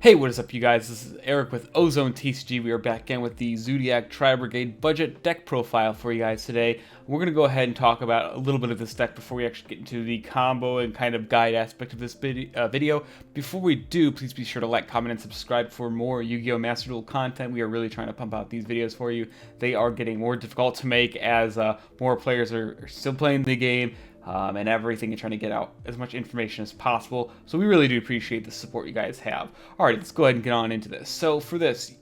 Hey, what is up, you guys? This is Eric with OzoneTCG. We are back again with the Zodiac Tri-Brigade budget deck profile for you guys today. We're going to go ahead and talk about a little bit of this deck before we actually get into the combo and kind of guide aspect of this video. Before we do, please be sure to like, comment, and subscribe for more Yu-Gi-Oh! Master Duel content. We are really trying to pump out these videos for you. They are getting more difficult to make as more players are still playing the game. And everything and trying to get out as much information as possible. So we really do appreciate the support you guys have. Alright, let's go ahead and get on into this. So for this,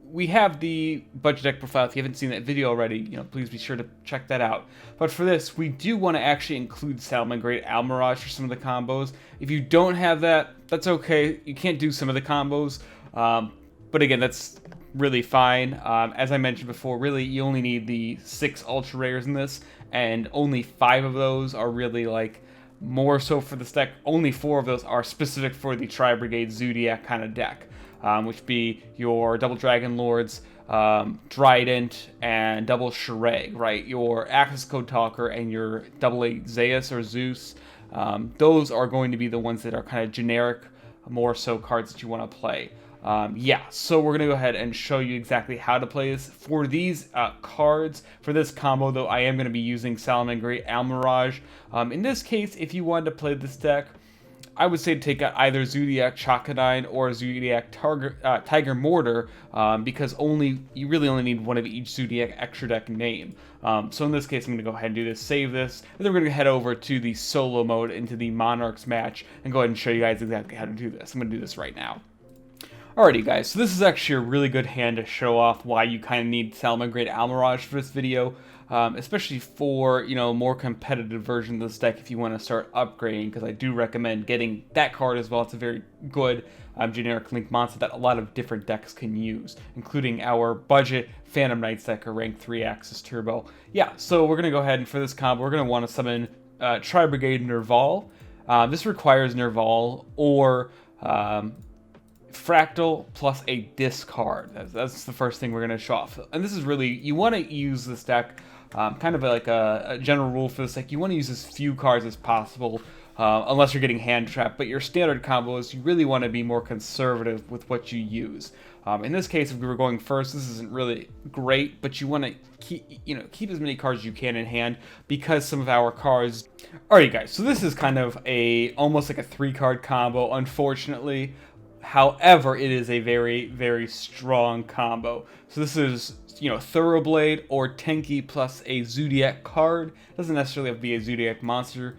we have the budget deck profile. If you haven't seen that video already, please be sure to check that out. But for this, we do want to actually include Salamangreat Almirage for some of the combos. If you don't have that, that's okay. You can't do some of the combos. But again, that's really fine. As I mentioned before, really you only need the 6 ultra rares in this, and only 5 of those are really like more so for this deck. Only 4 of those are specific for the Tri-Brigade Zodiac kind of deck, which be your double Dragon Lords, Trident, and double Shireg, right? Your Access Code Talker and your double A Zeus or Zeus. Those are going to be the ones that are kind of generic, more so cards that you want to play. So we're going to go ahead and show you exactly how to play this. For these cards, for this combo though, I am going to be using Salamangreat Almirage. In this case, if you wanted to play this deck, I would say to take out either Zodiac Chakanine or Zodiac Tiger Mortar, because you really only need one of each Zodiac extra deck name. So in this case, I'm going to go ahead and do this, save this, and then we're going to head over to the solo mode into the Monarchs match and go ahead and show you guys exactly how to do this. I'm going to do this right now. Alrighty guys, so this is actually a really good hand to show off why you kind of need Salamangreat Almirage for this video, especially for, more competitive version of this deck if you want to start upgrading, because I do recommend getting that card as well. It's a very good generic link monster that a lot of different decks can use, including our budget Phantom Knights deck or rank 3 Axis Turbo. Yeah, so we're going to go ahead and for this combo, we're going to want to summon Tri-Brigade Nerval. This requires Nerval or Fractal plus a discard. That's the first thing we're going to show off. And this is really, you want to use this deck, kind of like a general rule for this deck, you want to use as few cards as possible, unless you're getting hand trapped. But your standard combo is you really want to be more conservative with what you use. In this case, if we were going first, this isn't really great, but you want to keep as many cards as you can in hand, because some of our cards. Alright guys, so this is kind of almost like a 3-card combo, unfortunately. However, it is a very, very strong combo. So this is, Thoroughblade or Tenki plus a Zodiac card. It doesn't necessarily have to be a Zodiac monster,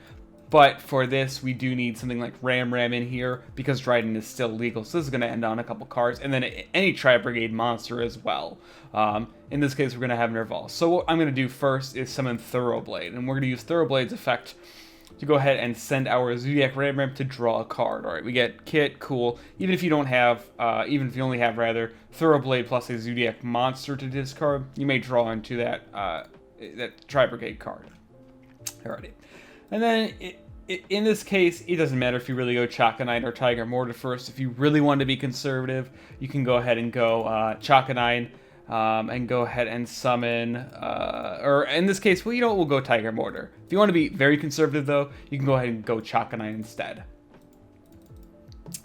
but for this, we do need something like Ram in here, because Trident is still legal. So this is going to end on a couple cards, and then any Tri-Brigade monster as well. In this case, we're going to have Nerval. So what I'm going to do first is summon Thoroughblade, and we're going to use Thoroughblade's effect to go ahead and send our Zodiac Ram to draw a card. Alright, we get Kit, cool. Even if you only have Thoroughblade plus a Zodiac monster to discard, you may draw into that Tri-Brigade card. Alrighty. And then, in this case, it doesn't matter if you really go Chakanine or Tiger Mortar first. If you really want to be conservative, you can go ahead and go Chakanine, and go ahead and summon, or in this case, well, we'll go Tiger Mortar. If you want to be very conservative, though, you can go ahead and go Chakanine instead.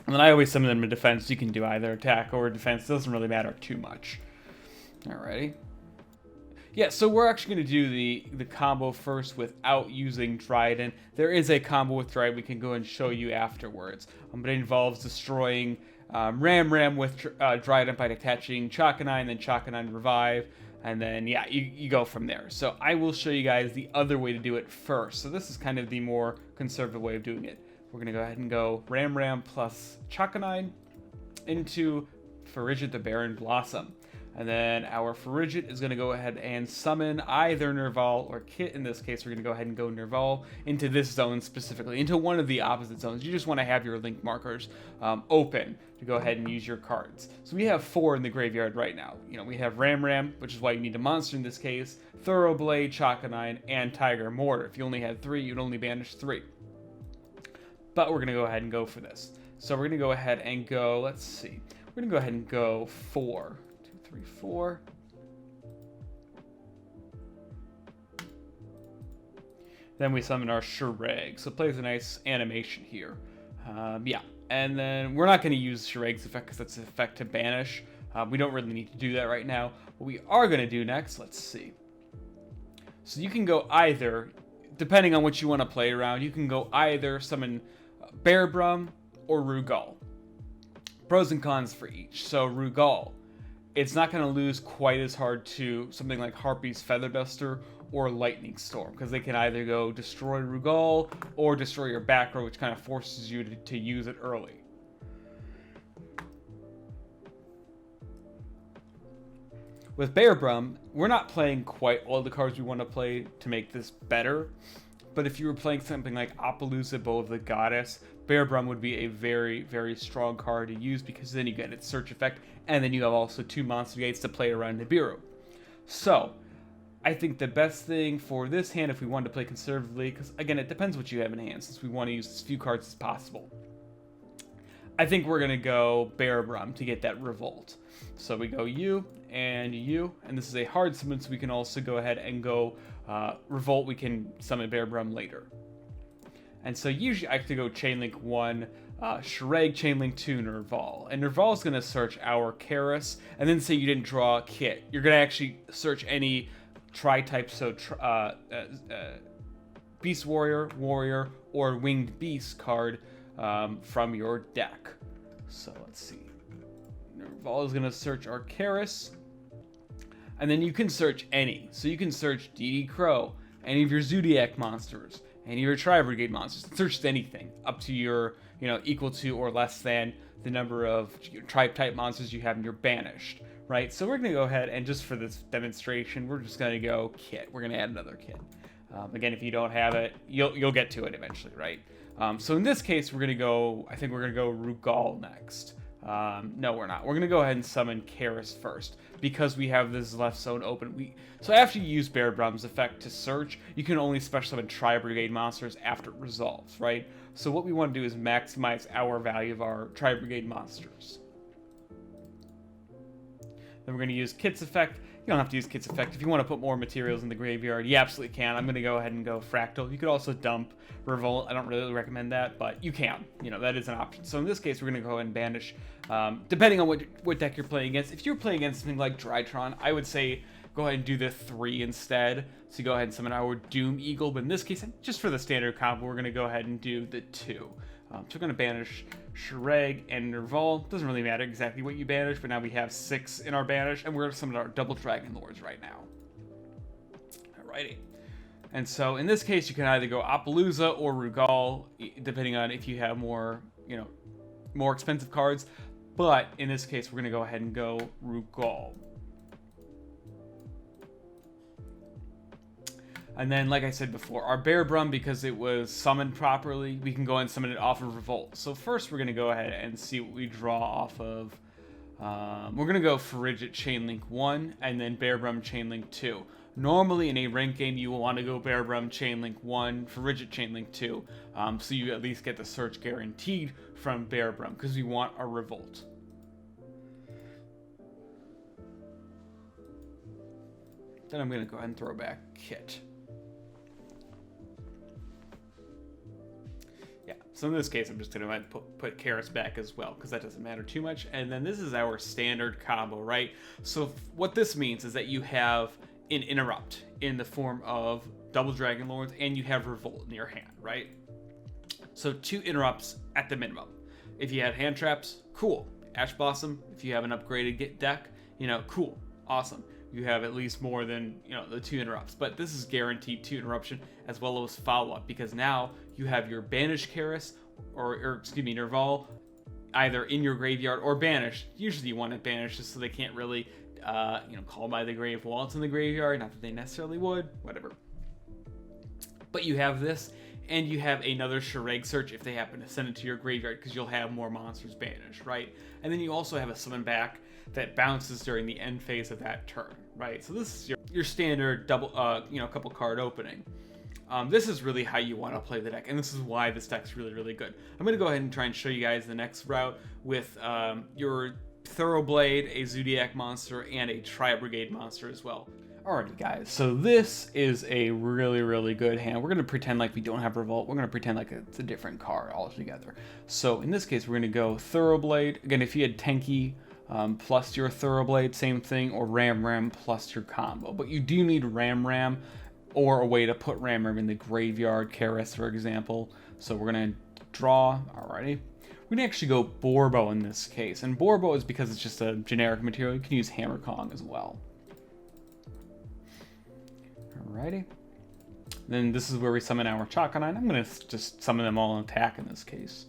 And then I always summon them in defense. You can do either attack or defense. It doesn't really matter too much. Alrighty. Yeah, so we're actually going to do the combo first without using Trident. There is a combo with Trident we can go and show you afterwards. But it involves destroying Ram with Trident by attaching Chakanine, then Chakanine Revive, and then, yeah, you go from there. So I will show you guys the other way to do it first. So this is kind of the more conservative way of doing it. We're going to go ahead and go Ram plus Chakanine into Frigid the Barren Blossom. And then our Frigid is going to go ahead and summon either Nerval or Kit. In this case, we're going to go ahead and go Nerval into this zone specifically, into one of the opposite zones. You just want to have your link markers open to go ahead and use your cards. So we have 4 in the graveyard right now. We have Ram, which is why you need a monster in this case, Thoroughblade, Chakanine, and Tiger Mortar. If you only had 3, you'd only banish 3. But we're going to go ahead and go for this. So we're going to go ahead and go, let's see. We're going to go ahead and go 4. 3, 4. Then we summon our Shireg. So it plays a nice animation here. Yeah. And then we're not going to use Shuraig's effect because that's an effect to banish. We don't really need to do that right now. What we are going to do next, let's see. So you can go either, depending on what you want to play around, you can go either summon Bearbrum or Rugal. Pros and cons for each. So Rugal, it's not going to lose quite as hard to something like Harpy's Featherduster or Lightning Storm, because they can either go destroy Rugal or destroy your back row, which kind of forces you to use it early. With Bearbrum, we're not playing quite all the cards we want to play to make this better, but if you were playing something like Appaloosa, Bow of the Goddess, Bearbrum would be a very, very strong card to use, because then you get its search effect, and then you have also 2 monster gates to play around Nibiru. So, I think the best thing for this hand, if we wanted to play conservatively, because again, it depends what you have in hand, since we want to use as few cards as possible. I think we're going to go Bearbrum to get that Revolt. So we go you, and this is a hard summon, so we can also go ahead and go Revolt. We can summon Bearbrum later. And so usually I have to go Chainlink 1, Shuraig, Chainlink 2, Nerval. And Nerval is going to search our Karis, and then say you didn't draw a kit. You're going to actually search any Tri-type, so Beast Warrior, or Winged Beast card from your deck. So let's see. Nerval is going to search our Karis, and then you can search any. So you can search DD Crow, any of your Zodiac monsters, any of your Tri-Brigade monsters. Search anything up to your, equal to or less than the number of Tribe-type monsters you have in your banished. Right, so we're going to go ahead and just for this demonstration, we're just going to go kit. We're going to add another kit. Again, if you don't have it, you'll get to it eventually, right? So in this case, we're going to go, I think we're going to go Rugal next. No, we're not. We're going to go ahead and summon Karis first, because we have this left zone open. So after you use Bearbrum's effect to search, you can only special summon Tri-Brigade monsters after it resolves, right? So what we want to do is maximize our value of our Tri-Brigade monsters. Then we're going to use Kit's effect. You don't have to use Kit's effect. If you want to put more materials in the graveyard, you absolutely can. I'm going to go ahead and go Fractal. You could also dump Revolt. I don't really recommend that, but you can. That is an option. So in this case, we're going to go ahead and banish, depending on what deck you're playing against. If you're playing against something like Drytron, I would say go ahead and do the 3 instead. So go ahead and summon our Doom Eagle. But in this case, just for the standard combo, we're going to go ahead and do the 2. So we're going to banish Shuraig and Nerval. Doesn't really matter exactly what you banish, but now we have 6 in our banish, and we're going to summon our double Dragon Lords right now. Alrighty. And so in this case, you can either go Appaloosa or Rugal, depending on if you have more, more expensive cards. But in this case, we're going to go ahead and go Rugal. And then, like I said before, our Bearbrum, because it was summoned properly, we can go and summon it off of Revolt. So first, we're going to go ahead and see what we draw off of. We're going to go Frigid Chainlink 1, and then Bearbrum Chainlink 2. Normally, in a ranked game, you will want to go Bearbrum Chainlink 1, Frigid Chainlink 2, so you at least get the search guaranteed from Bearbrum, because we want a Revolt. Then I'm going to go ahead and throw back Kit. So in this case, I'm just going to put Karis back as well, because that doesn't matter too much. And then this is our standard combo, right? So what this means is that you have an interrupt in the form of double Dragon Lords, and you have Revolt in your hand, right? So 2 interrupts at the minimum. If you had hand traps, cool. Ash Blossom, if you have an upgraded deck, cool. Awesome. You have at least more than, the 2 interrupts. But this is guaranteed 2 interruption as well as follow-up, because now you have your banished Karis, or excuse me, Nerval, either in your graveyard or banished. Usually you want it banished just so they can't really, call by the grave while it's in the graveyard. Not that they necessarily would, whatever. But you have this, and you have another Shuraig search if they happen to send it to your graveyard, because you'll have more monsters banished, right? And then you also have a summon back that bounces during the end phase of that turn, right? So this is your standard double, couple card opening. This is really how you want to play the deck, and this is why this deck's really, really good. I'm going to go ahead and try and show you guys the next route with your Thoroughblade, a Zodiac monster, and a Tri-Brigade monster as well. Alrighty guys, so this is a really, really good hand. We're going to pretend like we don't have Revolt. We're going to pretend like it's a different card altogether. So in this case, we're going to go Thoroughblade. Again, if you had Tenki plus your Thoroughblade, same thing, or Ram plus your combo. But you do need Ram or a way to put Ram in the graveyard, Karis for example. So we're going to draw, alrighty. We're going to actually go Borbo in this case. And Borbo is because it's just a generic material. You can use Hammer Kong as well. Alrighty. Then this is where we summon our Chakanine. I'm going to just summon them all in attack in this case.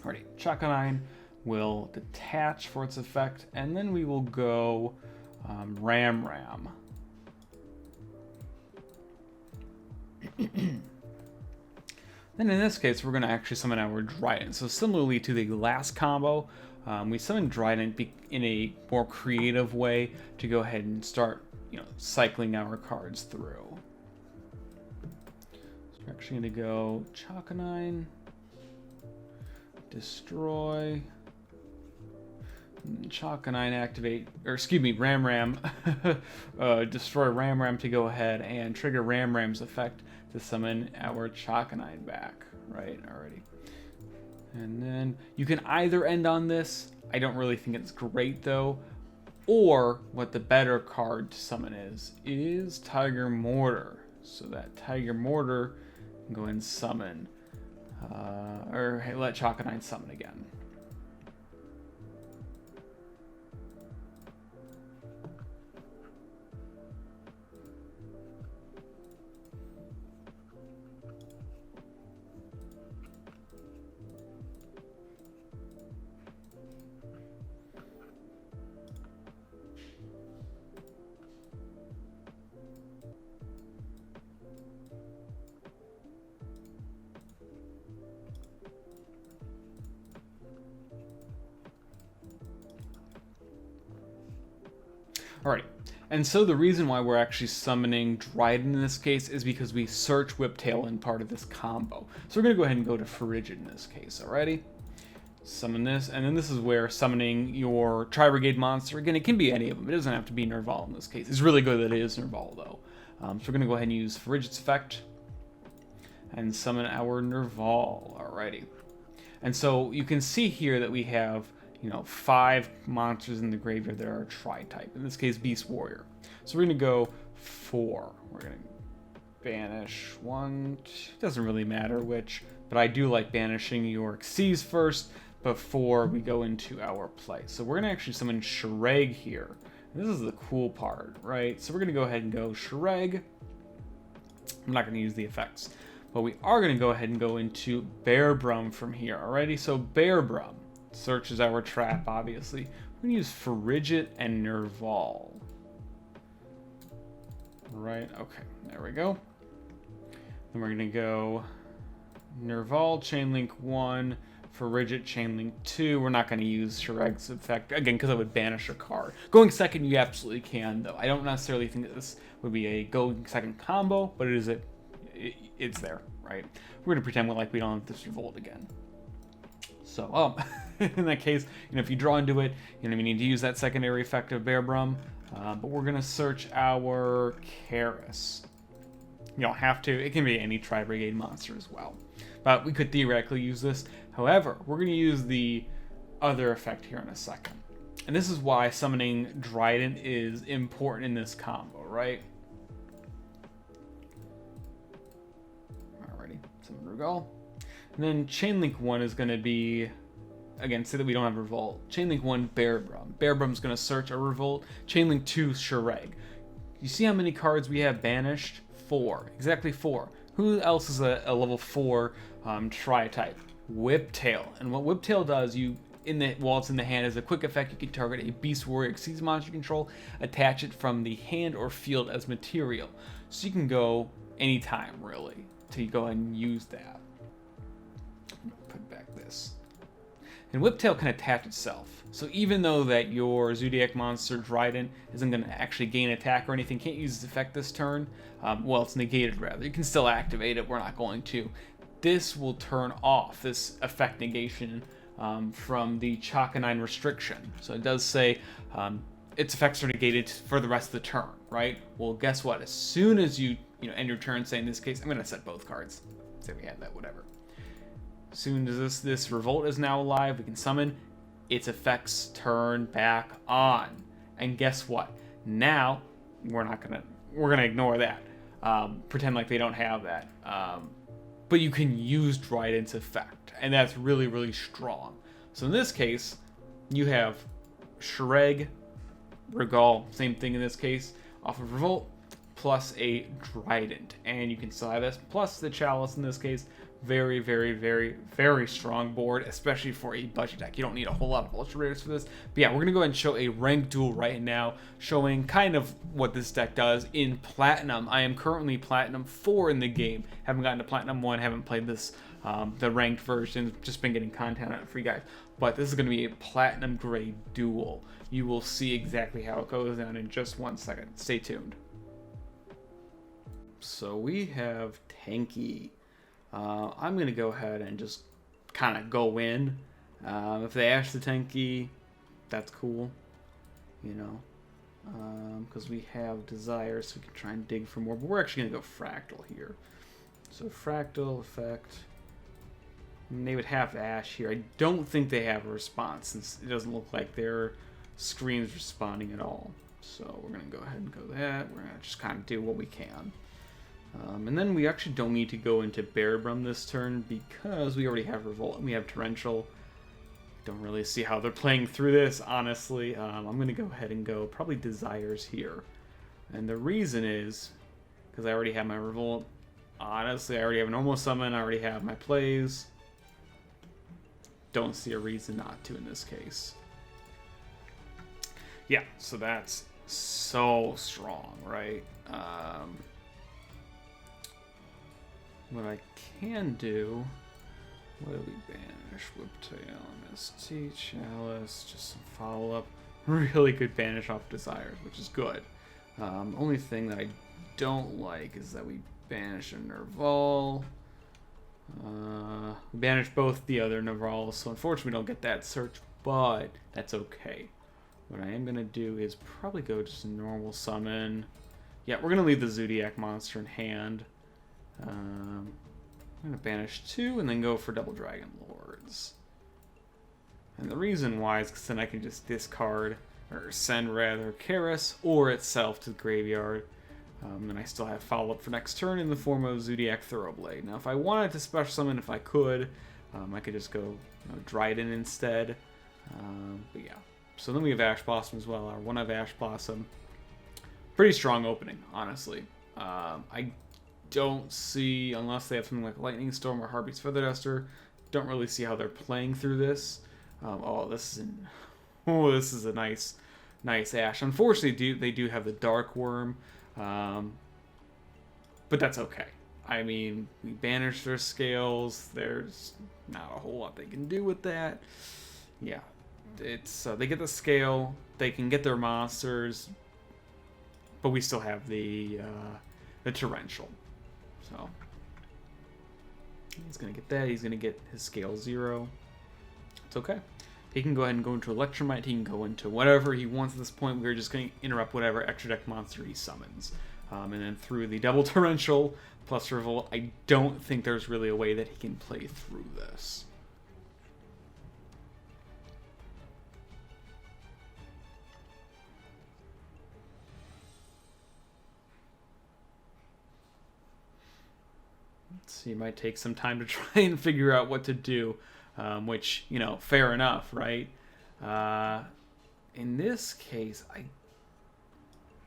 Alrighty. Chakanine will detach for its effect, and then we will go Ram. Then in this case, we're going to actually summon our Dryden. So similarly to the last combo, we summon Dryden in a more creative way to go ahead and start, cycling our cards through. So we're actually going to go Chakanine, destroy, Chakanine activate, or excuse me, Ram, destroy Ram to go ahead and trigger Ram's effect to summon our Chakanine back, right? Already. And then you can either end on this. I don't really think it's great though. Or what the better card to summon is Tiger Mortar. So that Tiger Mortar can go and summon, or hey, let Chakanine summon again. Alright, and so the reason why we're actually summoning Dryden in this case is because we search Whiptail in part of this combo. So we're going to go ahead and go to Frigid in this case, alrighty? Summon this, and then this is where summoning your Tri-Brigade monster, again, it can be any of them. It doesn't have to be Nerval in this case. It's really good that it is Nerval, though. So we're going to go ahead and use Frigid's effect and summon our Nerval, alrighty. And so you can see here that we have 5 monsters in the graveyard that are Tri-type. In this case, Beast Warrior. So we're going to go 4. We're going to banish 1. It doesn't really matter which, but I do like banishing your Xyz first before we go into our play. So we're going to actually summon Shireg here. And this is the cool part, right? So we're going to go ahead and go Shireg. I'm not going to use the effects, but we are going to go ahead and go into Bearbrum from here. Alrighty, so Bearbrum searches our trap, obviously. We're going to use Frigid and Nerval. Right, okay, there we go. Then we're going to go Nerval, Chainlink 1, Frigid, Chainlink 2. We're not going to use Shireg's effect, again, because I would banish a card. Going second, you absolutely can, though. I don't necessarily think that this would be a going second combo, but it's there, right? We're going to pretend like we don't have this Revolt again. So, in that case, if you draw into it, we need to use that secondary effect of Bearbrum. But we're going to search our Karis. You don't have to. It can be any Tri-Brigade monster as well. But we could theoretically use this. However, we're going to use the other effect here in a second. And this is why summoning Dryden is important in this combo, right? Alrighty, summon Rugal. And then Chainlink 1 is going to be, again, say that we don't have Revolt. Chainlink 1, Bearbrum. Bearbrum's going to search a Revolt. Chainlink 2, Shireg. You see how many cards we have banished? 4. Exactly 4. Who else is a level 4 Tri-type? Whiptail. And what Whiptail does, while it's in the hand, is a quick effect. You can target a Beast Warrior Xyz monster you control, attach it from the hand or field as material. So you can go anytime, really, to go and use that. Put back this. And Whiptail can attach itself. So even though that your Zodiac monster Dryden isn't going to actually gain attack or anything, can't use its effect this turn, well, it's negated rather. You can still activate it, we're not going to. This will turn off this effect negation from the Chakanine restriction. So it does say its effects are negated for the rest of the turn, right? Well, guess what? As soon as you end your turn, say in this case, I'm going to set both cards. Say we have that, whatever. As soon as this Revolt is now alive, we can summon. Its effects turn back on. And guess what? Now, we're gonna ignore that. Pretend like they don't have that. But you can use Dryden's effect, and that's really, really strong. So in this case, you have Shreg, Regal, same thing in this case, off of Revolt, plus a Dryden. And you can still have this, plus the Chalice in this case. Very, very, very, very strong board, especially for a budget deck. You don't need a whole lot of Ultra Rares for this. But yeah, we're going to go ahead and show a ranked duel right now, showing kind of what this deck does in Platinum. I am currently Platinum 4 in the game. Haven't gotten to Platinum 1, haven't played this, the ranked version, just been getting content on it for you guys. But this is going to be a Platinum grade duel. You will see exactly how it goes down in just 1 second. Stay tuned. So we have Tanky. I'm going to go ahead and just kind of go in. If they ash the Tenki, that's cool, because we have Desire, so we can try and dig for more. But we're actually going to go Fractal here. So Fractal effect. And they would have Ash here. I don't think they have a response, since it doesn't look like their screen's responding at all. So we're going to go ahead and go that. We're going to just kind of do what we can. And then we actually don't need to go into Bearbrum this turn because we already have Revolt and we have Torrential. Don't really see how they're playing through this, honestly. I'm going to go ahead and go probably Desires here. And the reason is because I already have my Revolt. Honestly, I already have a normal summon. I already have my plays. Don't see a reason not to in this case. Yeah, so that's so strong, right? What I can do, what do we banish? Whiptail, MST, Chalice, just some follow-up. Really good banish off Desires, which is good. Only thing that I don't like is that we banish a Nerval. We banish both the other Nervals, so unfortunately we don't get that search, but that's okay. What I am going to do is probably go just a normal summon. Yeah, we're going to leave the Zodiac monster in hand. I'm going to banish 2 and then go for Double Dragon Lords. And the reason why is because then I can just discard, or send rather, Karis or itself to the graveyard. And I still have follow-up for next turn in the form of Zodiac Thoroughblade. Now if I wanted to special summon, if I could just go Dryden instead. But yeah. So then we have Ash Blossom as well, our one of Ash Blossom. Pretty strong opening, honestly. I don't see, unless they have something like Lightning Storm or Harpy's Feather Duster, don't really see how they're playing through this. This is a nice Ash. Unfortunately, they do have the Dark Worm, but that's okay. I mean, we banish their scales. There's not a whole lot they can do with that. Yeah, it's they get the scale, they can get their monsters, but we still have the Torrential. So he's gonna get that. He's gonna get his scale 0. It's okay. He can go ahead and go into Electromite. He can go into whatever he wants at this point. We're just going to interrupt whatever extra deck monster he summons. And then through the double Torrential plus Revolt, I don't think there's really a way that he can play through this. So you might take some time to try and figure out what to do, which, fair enough, right? In this case, I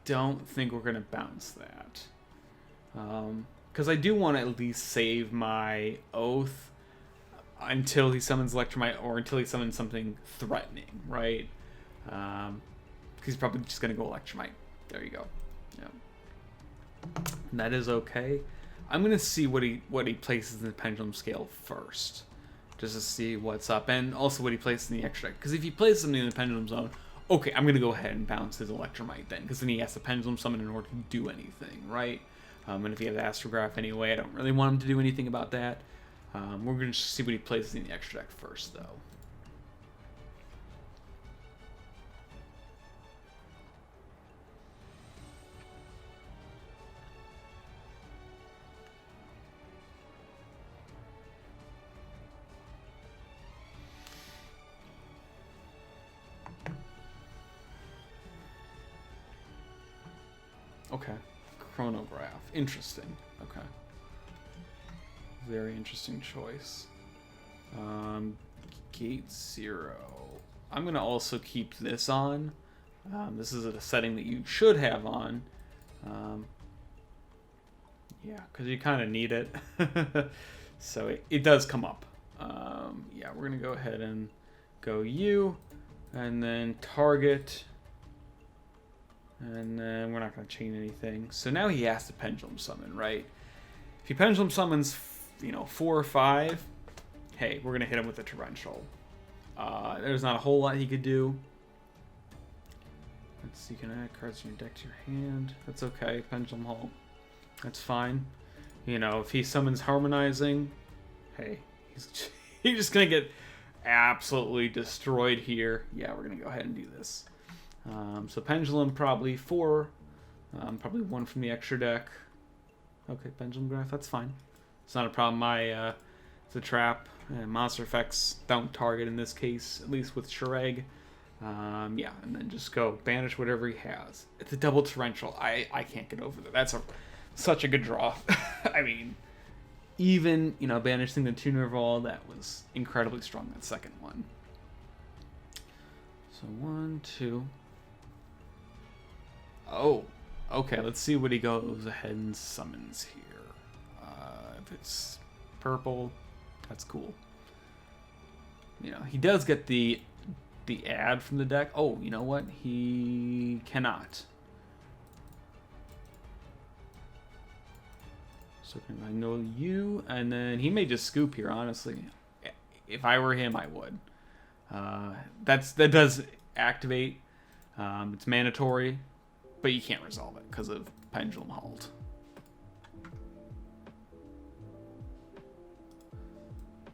don't think we're going to bounce that. Because I do want to at least save my Oath until he summons Electromite or until he summons something threatening, right? Because he's probably just going to go Electromite. There you go. Yeah. And that is okay. I'm going to see what he places in the Pendulum Scale first, just to see what's up, and also what he places in the extra deck. Because if he places something in the Pendulum Zone, okay, I'm going to go ahead and bounce his Electromite then, because then he has to Pendulum Summon in order to do anything, right? And if he has Astrograph anyway, I don't really want him to do anything about that. We're going to see what he places in the extra deck first, though. Okay. Chronograph. Interesting. Okay. Very interesting choice. Gate 0. I'm going to also keep this on. This is a setting that you should have on. Yeah, because you kind of need it. So it does come up. Yeah, we're going to go ahead and go U. And then target. And then we're not going to chain anything. So now he has to pendulum summon, right? If he pendulum summons, 4 or 5, hey, we're going to hit him with a torrential. There's not a whole lot he could do. Let's see, you can add cards from your deck to your hand. That's okay, pendulum halt. That's fine. If he summons harmonizing, hey, he's just going to get absolutely destroyed here. Yeah, we're going to go ahead and do this. So pendulum probably 4, probably 1 from the extra deck. Okay, pendulum graph, that's fine. It's not a problem. It's a trap, and monster effects don't target in this case, at least with Shireg. Yeah, and then just go banish whatever he has. It's a double torrential. I can't get over that. That's such a good draw. I mean, even banishing the Tuner of All, that was incredibly strong. That second one. So 1, 2. Oh, okay. Let's see what he goes ahead and summons here. If it's purple, that's cool. He does get the ad from the deck. Oh, you know what? He cannot. So I know you, and then he may just scoop here. Honestly, if I were him, I would. That does activate. It's mandatory, but you can't resolve it because of pendulum halt.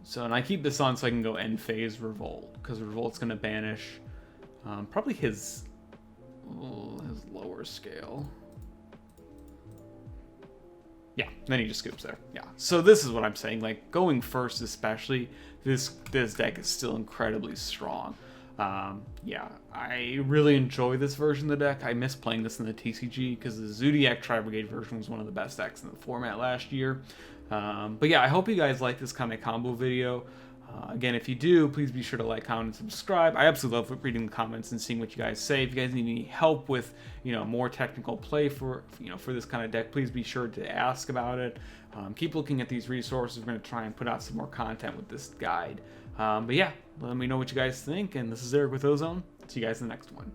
So, and I keep this on so I can go end phase Revolt, because Revolt's going to banish probably his lower scale. Yeah, then he just scoops there. Yeah, so this is what I'm saying. Like, going first especially, this deck is still incredibly strong. Yeah, I really enjoy this version of the deck. I miss playing this in the TCG because the Zodiac Tri-Brigade version was one of the best decks in the format last year. But yeah, I hope you guys like this kind of combo video. Again, if you do, please be sure to like, comment, and subscribe. I absolutely love reading the comments and seeing what you guys say. If you guys need any help with, more technical play for this kind of deck, please be sure to ask about it. Keep looking at these resources. We're going to try and put out some more content with this guide. But yeah, let me know what you guys think. And this is Eric with Ozone. See you guys in the next one.